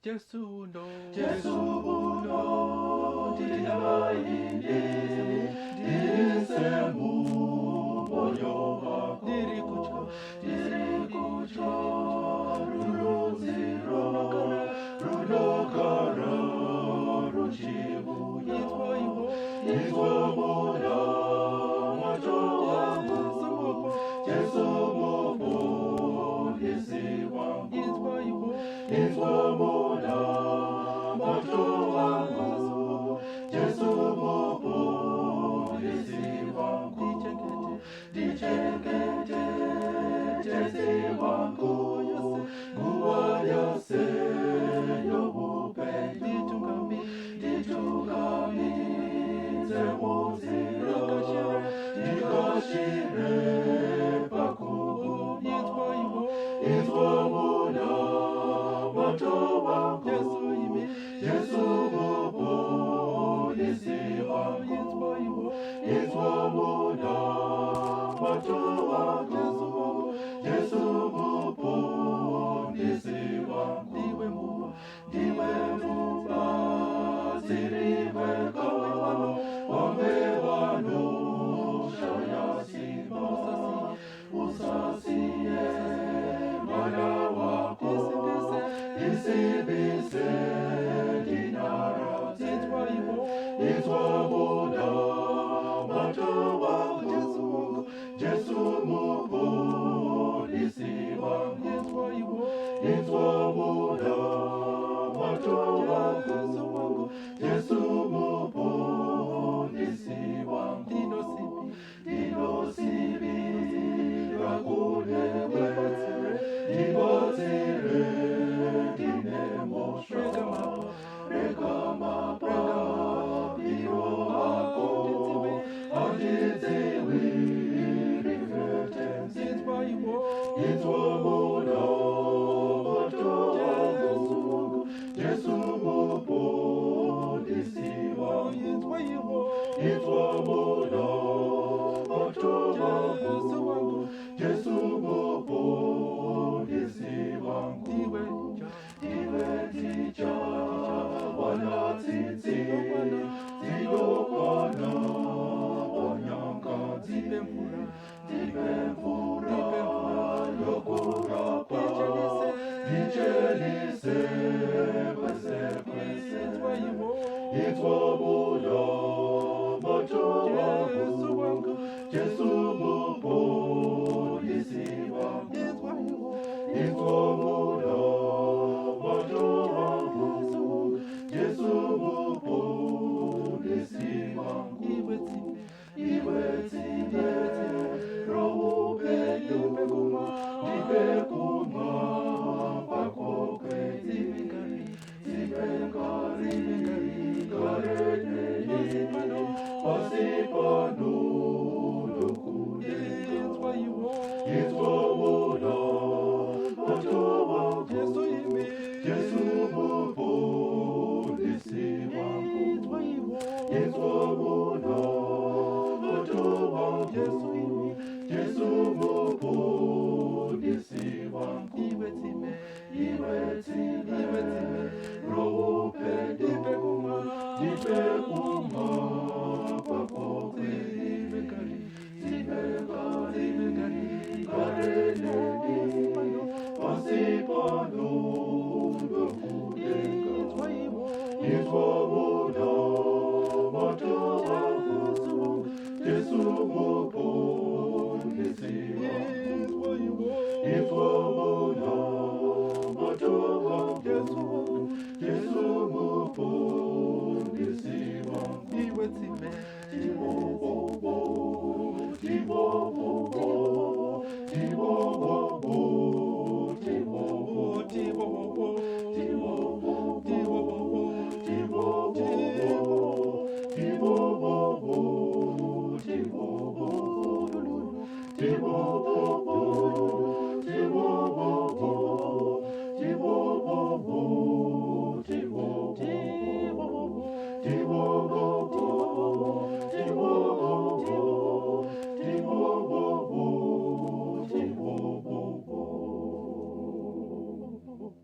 Jesu no, Jesu uno, dinaini, disemu, moyo dirikucho, dirikucho, ruruziro, runokara, ruchibuya, itwamuya, macho wangu, Jesu mupo, Yesu wangu, itwamuya, macho wangu, Jesu mupo, Yesu wangu, dichekete, Jesu wangu, nguwayase, yobupedu, ditungami, zemuzira, dikashire, pakubu, itwamuya, macho wangu, Jesu mupo, Yesu wangu, itwamuya, macho wangu, Jesu mupo, Yesu wangu, diwe muba, ziriwe kawa, wame wano, shaya simba, usasiye, mwana wako, isibise, dinara, itwamuya, macho wangu, Jesu mupo, Yesu wangu, itwamuya, macho wangu, Jesu mupo, Yesu wangu, dinosibi, rakunewe, digotire, dinemosha, rekamapa, biro ako, aditiwi, rifletensi, itwamuya, macho wangu, Jesu mupo, Yesu wangu, itwamuya, macho wangu, Jesu mupo, Yesu wangu, iwe ticha, wanatsitsi, tinokwana, onyankazi, tipemvura, yokurapa, dichelise, kwese, itwamuya, macho wangu, Jesu mupo, Yesu wangu, itwamuya, macho wangu, Jesu mupo, Yesu wangu, iwe tibe, roho peyo, nipekuma, kwako kwezi, zibengari, kareneni, pasipano, lokudenga, itwamuya, macho wangu, Jesu mupo, Yesu wangu, itwamuya, macho wangu, Jesu mupo, Yesu wangu, iwe tibe, roho peyo, nipekuma, kwako kwezi, zibengari, kareneni, pasipano, lokudenga, itwamuya, macho wangu, Jesu mupo, Yesu wangu, itwamuya, macho wangu, Jesu mupo, Yesu wangu,